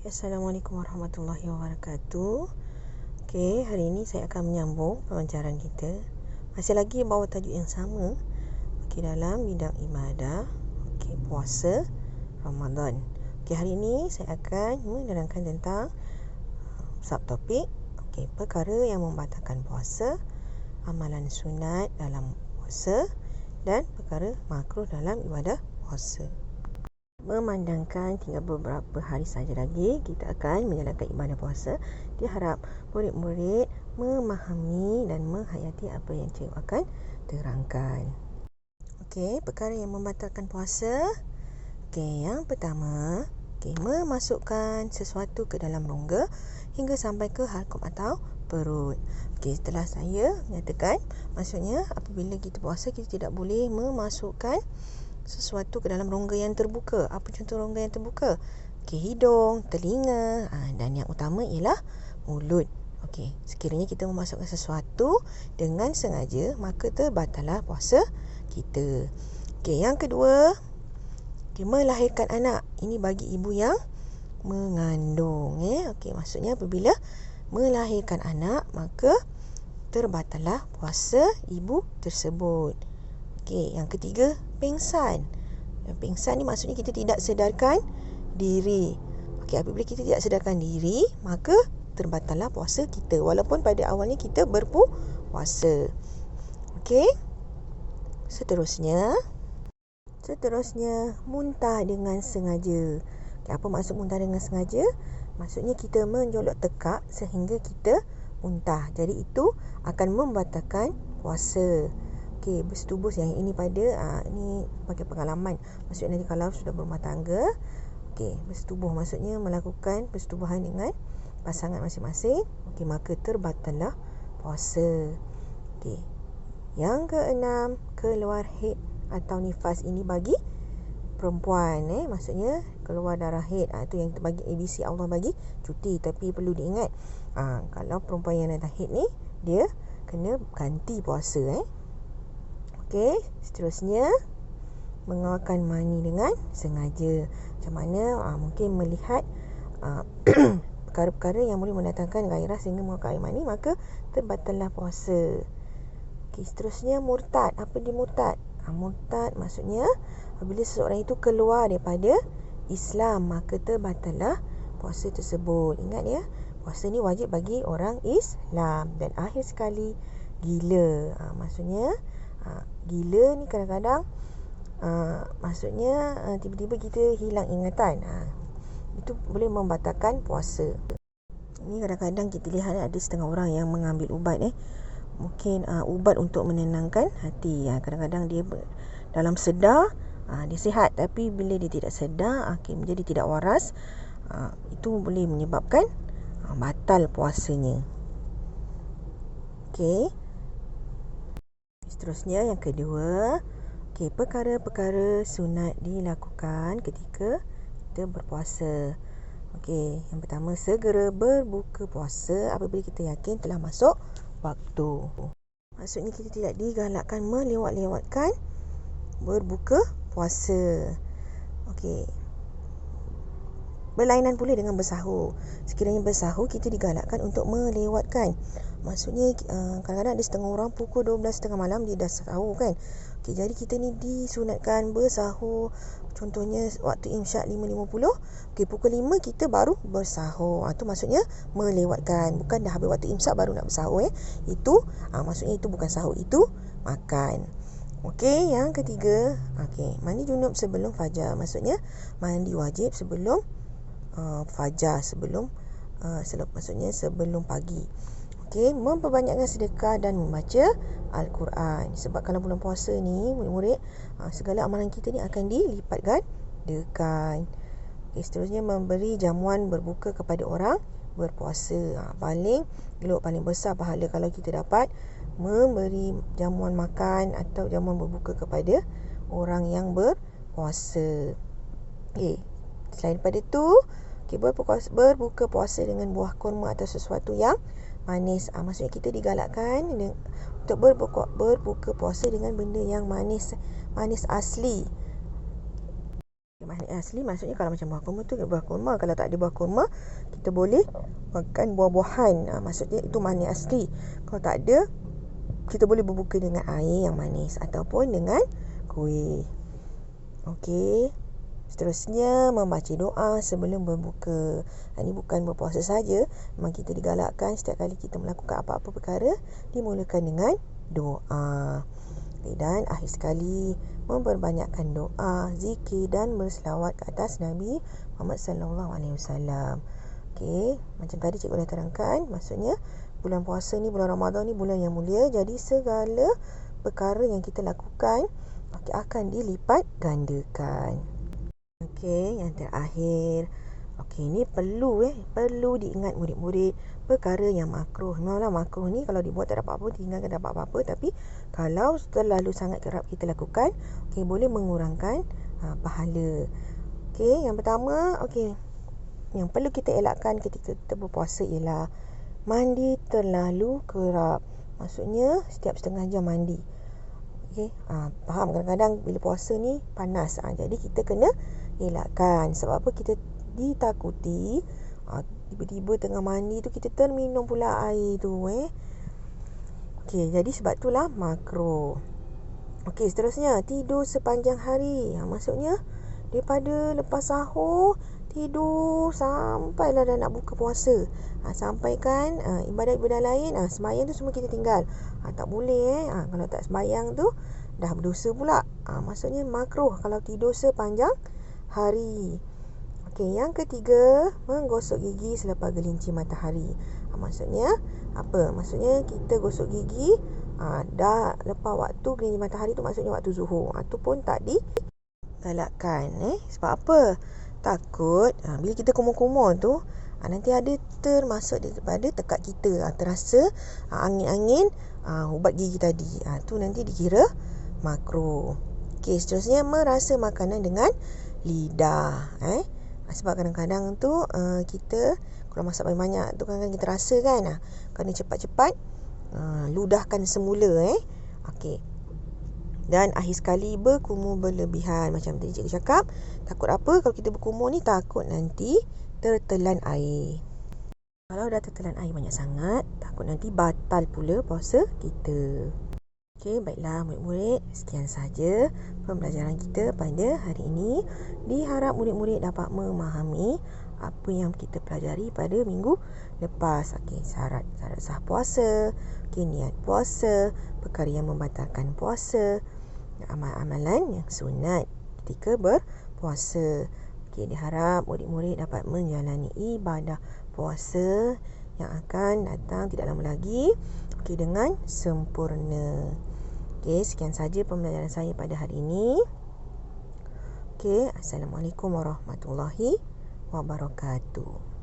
Assalamualaikum warahmatullahi wabarakatuh. Okey, hari ini saya akan menyambung pembelajaran kita. Masih lagi bawa tajuk yang sama. Okey, dalam bidang ibadah, okey, puasa Ramadan. Okey, hari ini saya akan menerangkan tentang subtopik, okey, perkara yang membatalkan puasa, amalan sunat dalam puasa dan perkara makruh dalam ibadah puasa. Memandangkan tinggal beberapa hari saja lagi kita akan menjalankan ibadah puasa, diharap murid-murid memahami dan menghayati apa yang cikgu akan terangkan. Okey, perkara yang membatalkan puasa. Okey, yang pertama, memasukkan sesuatu ke dalam rongga hingga sampai ke halkum atau perut. Okey, setelah saya menyatakan, maksudnya apabila kita puasa, kita tidak boleh memasukkan sesuatu ke dalam rongga yang terbuka. Apa contoh rongga yang terbuka? Okey, hidung, telinga, dan yang utama ialah mulut. Okey, sekiranya kita memasukkan sesuatu dengan sengaja, maka terbatallah puasa kita. Okey, yang kedua, melahirkan anak. Ini bagi ibu yang mengandung. Okey, maksudnya apabila melahirkan anak, maka terbatallah puasa ibu tersebut. Okey, yang ketiga, pingsan. Yang pingsan ni maksudnya kita tidak sedarkan diri. Okey, apabila kita tidak sedarkan diri, maka terbatallah puasa kita walaupun pada awalnya kita berpuasa. Okey. Seterusnya muntah dengan sengaja. Okay, apa maksud muntah dengan sengaja? Maksudnya kita menjolok tekak sehingga kita muntah. Jadi itu akan membatalkan puasa. Okey, bersetubuh yang ini pada ini pakai pengalaman. Maksudnya nanti kalau sudah berumah tangga, okey, bersetubuh maksudnya melakukan persetubuhan dengan pasangan masing-masing. Okey, maka terbatallah puasa. Okey. Yang keenam, keluar haid atau nifas. Ini bagi perempuan, maksudnya keluar darah haid. Itu yang bagi ABC, Allah bagi cuti, tapi perlu diingat, kalau perempuan yang datang haid ni, dia kena ganti puasa. Okey, seterusnya mengeluarkan mani dengan sengaja. Macam mana? Mungkin melihat perkara-perkara yang boleh mendatangkan gairah sehingga mengeluarkan mani, maka terbatallah puasa. Okey, seterusnya murtad. Apa dia murtad? Murtad maksudnya apabila seseorang itu keluar daripada Islam, maka terbatallah puasa tersebut. Ingat ya, puasa ni wajib bagi orang Islam. Dan akhir sekali, gila. Maksudnya gila ni kadang-kadang maksudnya tiba-tiba kita hilang ingatan. Itu boleh membatalkan puasa. Ini kadang-kadang kita lihat ada setengah orang yang mengambil ubat mungkin ubat untuk menenangkan hati. Kadang-kadang dia dalam sedar dia sihat, tapi bila dia tidak sedar, menjadi tidak waras, itu boleh menyebabkan batal puasanya. Okey. Seterusnya yang kedua, perkara-perkara sunat dilakukan ketika kita berpuasa. Okey, yang pertama, segera berbuka puasa apabila kita yakin telah masuk waktu. Maksudnya kita tidak digalakkan melewat-lewatkan berbuka puasa. Okey. Berlainan pula dengan bersahur. Sekiranya bersahur, kita digalakkan untuk melewatkan. Maksudnya kadang-kadang ada setengah orang pukul 12.30 malam dia dah sahur kan. Okey, jadi kita ni disunatkan bersahur. Contohnya waktu imsyak 5.50. Okey, pukul 5 kita baru bersahur. Itu maksudnya melewatkan. Bukan dah habis waktu imsyak baru nak bersahur. Itu maksudnya itu bukan sahur, itu makan. Okey, yang ketiga, mandi junub sebelum fajar. Maksudnya mandi wajib sebelum fajar, maksudnya sebelum pagi. Okey, memperbanyakkan sedekah dan membaca Al-Quran. Sebab kalau bulan puasa ni, murid-murid, segala amalan kita ni akan dilipat gandakan. Okey, seterusnya memberi jamuan berbuka kepada orang berpuasa. Paling besar pahala kalau kita dapat memberi jamuan makan atau jamuan berbuka kepada orang yang berpuasa. Okey, selain daripada itu, berbuka puasa dengan buah kurma atau sesuatu yang manis. Maksudnya kita digalakkan untuk berbuka puasa dengan benda yang manis asli. Makna asli maksudnya kalau macam buah kurma tu buah kurma. Kalau tak ada buah kurma, kita boleh makan buah-buahan. Maksudnya itu makna asli. Kalau tak ada, kita boleh berbuka dengan air yang manis ataupun dengan kuih. Okey. Seterusnya membaca doa sebelum berbuka. Ini bukan berpuasa saja, memang kita digalakkan setiap kali kita melakukan apa-apa perkara dimulakan dengan doa. Dan akhir sekali memperbanyakkan doa, zikir dan berselawat ke atas Nabi Muhammad sallallahu alaihi wasallam. Okey, macam tadi cikgu dah terangkan, maksudnya bulan puasa ni, bulan Ramadan ni bulan yang mulia, jadi segala perkara yang kita lakukan akan dilipat gandakan. Okey, yang terakhir. Okey, ni perlu diingat murid-murid perkara yang makruh. Memanglah makruh ni kalau dibuat tak dapat apa-apa, tinggalkan tak dapat apa-apa, tapi kalau terlalu sangat kerap kita lakukan, okey, boleh mengurangkan pahala. Okey, yang pertama, okey, yang perlu kita elakkan ketika kita berpuasa ialah mandi terlalu kerap. Maksudnya setiap setengah jam mandi. Okey, faham, kadang-kadang bila puasa ni panas. Jadi kita kena elakkan. Sebab apa? Kita ditakuti tiba-tiba tengah mandi tu kita terminum pula air tu. Okey, jadi sebab itulah makruh. Okey, seterusnya tidur sepanjang hari. Maksudnya daripada lepas sahur tidur sampailah dah nak buka puasa. Sampaikan ibadat-ibadat lain, sembahyang tu semua kita tinggal. Tak boleh kalau tak sembahyang tu dah berdosa pula. Maksudnya makruh kalau tidur sepanjang hari. Okey, yang ketiga, menggosok gigi selepas gelincir matahari. Maksudnya apa? Maksudnya kita gosok gigi dah lepas waktu gelincir matahari tu, maksudnya waktu zuhur. Tu pun tak digalakkan. Sebab apa? Takut bila kita kumur-kumur tu nanti ada termasuk daripada tekak kita, terasa angin-angin ubat gigi tadi. Tu nanti dikira makruh. Okey, seterusnya merasa makanan dengan lidah. Sebab kadang-kadang tu kita kalau masak banyak-banyak tu kadang-kadang kita rasa kan, kena cepat-cepat ludahkan semula. Okey. Dan akhir sekali berkumur berlebihan. Macam tadi cikgu cakap, takut apa? Kalau kita berkumur ni takut nanti tertelan air. Kalau dah tertelan air banyak sangat, takut nanti batal pula puasa kita. Okey, baiklah murid-murid, sekian saja pembelajaran kita pada hari ini. Diharap murid-murid dapat memahami apa yang kita pelajari pada minggu lepas. Okey, syarat sah puasa, niat puasa, perkara yang membatalkan puasa, amalan-amalan yang sunat ketika berpuasa. Okey, diharap murid-murid dapat menjalani ibadah puasa yang akan datang tidak lama lagi, okey, dengan sempurna. Okey, sekian saja pembelajaran saya pada hari ini. Okey, Assalamualaikum warahmatullahi wabarakatuh.